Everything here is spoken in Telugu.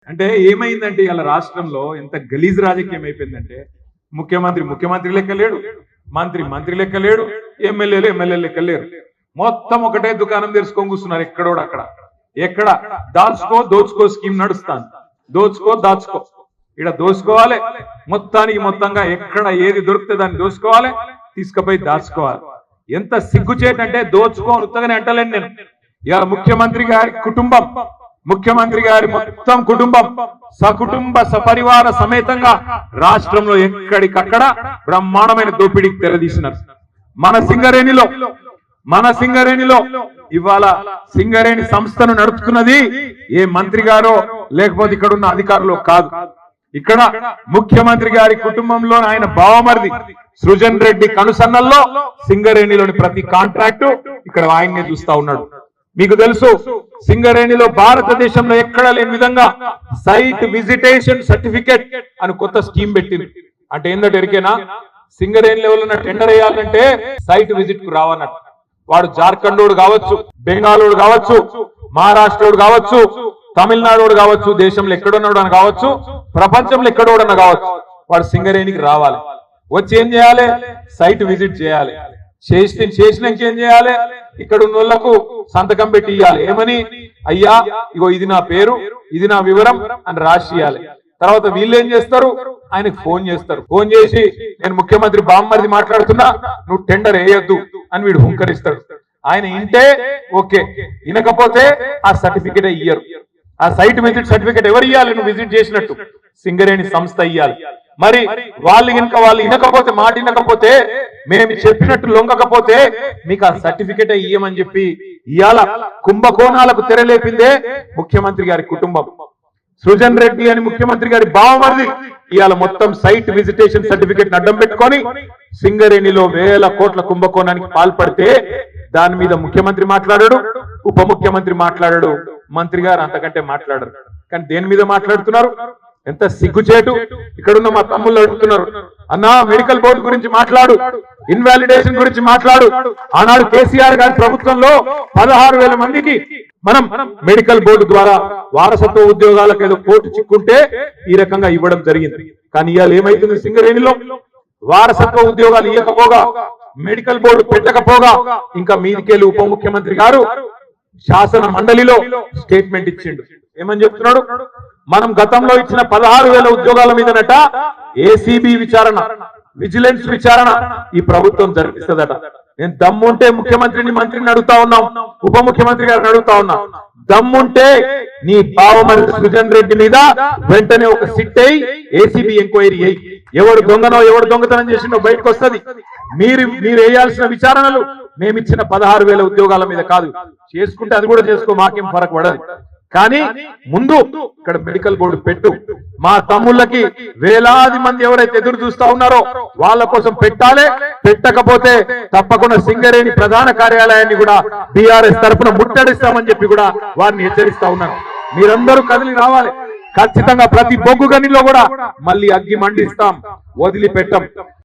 అంటే ఏమైందంటే ఇలా రాష్ట్రంలో ఎంత గలీజ్ రాజకీయం అయిపోయిందంటే ముఖ్యమంత్రి లెక్క లేడు, మంత్రి లెక్క లేడు, ఎమ్మెల్యేలు లెక్క లేరు. మొత్తం ఒకటే దుకాణం తెరుచుకొని కూర్చున్నారు. ఎక్కడోడు అక్కడ ఎక్కడ దోచుకో స్కీమ్ నడుస్తాను. దాచుకో ఇక్కడ దోచుకోవాలి. మొత్తంగా ఎక్కడ ఏది దొరికితే దాన్ని దోచుకోవాలి, తీసుకుపోయి దాచుకోవాలి. ఎంత సిగ్గుచేటంటే దోచుకోని ఉత్తగానే అంటలేను నేను. ఇవాళ ముఖ్యమంత్రి గారి మొత్తం కుటుంబం సకుటుంబ సపరివార సమేతంగా రాష్ట్రంలో ఎక్కడికక్కడ బ్రహ్మాండమైన దోపిడీకి తెరదీసినారు. మన సింగరేణిలో ఇవాళ సింగరేణి సంస్థను నడుపుతున్నది ఏ మంత్రి గారో లేకపోతే ఇక్కడ ఉన్న అధికారులు కాదు. ఇక్కడ ముఖ్యమంత్రి గారి కుటుంబంలో ఆయన బావమరిది సృజన్ రెడ్డి కనుసన్నల్లో సింగరేణిలోని ప్రతి కాంట్రాక్టు ఇక్కడ ఆయన్నే చూస్తా ఉన్నాడు. మీకు తెలుసు, సింగరేణిలో భారతదేశంలో ఎక్కడా లేని విధంగా సైట్ విజిటేషన్ సర్టిఫికేట్ అని కొత్త స్కీమ్ పెట్టింది. అంటే ఏంటంటే ఎరికేనా, సింగరేణిలో ఎవరైనా టెండర్ వేయాలంటే సైట్ విజిట్ కు రావన్నట్టు. వాడు జార్ఖండోడు కావచ్చు, బెంగాలోడు కావచ్చు, మహారాష్ట్రోడు కావచ్చు, తమిళనాడు కావచ్చు, దేశంలో ఎక్కడున్నాడు అని కావచ్చు, ప్రపంచంలో ఎక్కడోడన్నా కావచ్చు, వాడు సింగరేణికి రావాలి. వచ్చి ఏం చేయాలి? సైట్ విజిట్ చేయాలి. చేసినాక ఏం చేయాలి? ఇక్కడ ఉన్న వాళ్ళకు సంతకం పెట్టి ఇవ్వాలి. ఏమని? అయ్యా ఇగో ఇది నా పేరు, ఇది నా వివరం అని రాసి ఇవ్వాలి. తర్వాత వీళ్ళు ఏం చేస్తారు? ఆయనకు ఫోన్ చేస్తారు. ఫోన్ చేసి నేను ముఖ్యమంత్రి బామ్మరిది మాట్లాడుతున్నా, నువ్వు టెండర్ వేయొద్దు అని వీడు హుంకరిస్తాడు. ఆయన ఇంటే ఓకే, వినకపోతే ఆ సర్టిఫికేట్ ఇయ్యరు. ఆ సైట్ విజిట్ సర్టిఫికేట్ ఎవరు ఇవ్వాలి? నువ్వు విజిట్ చేసినట్టు సింగరేణి సంస్థ ఇవ్వాలి. మరి వాళ్ళు వినకపోతే, మాట వినకపోతే, మేము చెప్పినట్టు లొంగకపోతే మీకు ఆ సర్టిఫికేట్ ఇయ్యమని చెప్పి ఇవాళ కుంభకోణాలకు తెరలేపిందే ముఖ్యమంత్రి గారి కుటుంబం. సృజన్ రెడ్డి అని ముఖ్యమంత్రి గారి బావమరిది ఇవాళ మొత్తం సైట్ విజిటేషన్ సర్టిఫికేట్ అడ్డం పెట్టుకొని సింగరేణిలో వేల కోట్ల కుంభకోణానికి పాల్పడితే దాని మీద ముఖ్యమంత్రి మాట్లాడాడు, ఉప ముఖ్యమంత్రి మాట్లాడాడు, మంత్రి గారు అంతకంటే మాట్లాడరు. కానీ దేని మీద మాట్లాడుతున్నారు? ఎంత సిగ్గుచేటు. ఇక్కడున్న మా తమ్ముళ్ళు అడుగుతున్నారు, అన్నా మెడికల్ బోర్డు గురించి మాట్లాడు, ఇన్వాలిడేషన్ గురించి మాట్లాడు. ఆనాడు కేసీఆర్ గారి ప్రభుత్వంలో 16,000 మందికి మనం మెడికల్ బోర్డు ద్వారా వారసత్వ ఉద్యోగాలకు ఏదో కోర్టు చిక్కుంటే ఈ రకంగా ఇవ్వడం జరిగింది. కానీ ఇవాళ ఏమైతుంది? సింగరేణిలో వారసత్వ ఉద్యోగాలు ఇవ్వకపోగా, మెడికల్ బోర్డు పెట్టకపోగా, ఇంకా మీదికెళ్ళి ఉప ముఖ్యమంత్రి గారు శాసన మండలిలో స్టేట్మెంట్ ఇచ్చిండు. ఏమని చెప్తున్నాడు? మనం గతంలో ఇచ్చిన 16,000 ఉద్యోగాల మీదనట ఏసీబీ విచారణ, విజిలెన్స్ విచారణ ఈ ప్రభుత్వం జరిపిస్తుందట. నేను దమ్ముంటే మంత్రిని అడుగుతా ఉన్నాం, ఉప ముఖ్యమంత్రి గారిని అడుగుతా ఉన్నా, దమ్ముంటే నీ బావమరిది సృజన్ రెడ్డి మీద వెంటనే ఒక సిట్ అయ్యి ఏసీబీ ఎంక్వైరీ అయ్యి, ఎవడు దొంగనో ఎవడు దొంగతనం చేసిండో బయటకు వస్తుంది. మీరు వేయాల్సిన విచారణలు మేమిచ్చిన 16,000 ఉద్యోగాల మీద కాదు. చేసుకుంటే అది కూడా చేసుకో, మాకేం ఫరక్ పడదు. కానీ ముందు ఇక్కడ మెడికల్ బోర్డు పెట్టు. మా తమ్ముళ్ళకి వేలాది మంది ఎవరైతే ఎదురు చూస్తా ఉన్నారో వాళ్ళ కోసం పెట్టాలి. పెట్టకపోతే తప్పకుండా సింగరేణి ప్రధాన కార్యాలయాన్ని కూడా బీఆర్ఎస్ తరఫున ముట్టడిస్తామని చెప్పి కూడా వారిని హెచ్చరిస్తా ఉన్నారు. మీరందరూ కదిలి రావాలి. ఖచ్చితంగా ప్రతి బొగ్గు గనిలో కూడా మళ్ళీ అగ్గి మండిస్తాం, వదిలిపెట్టం.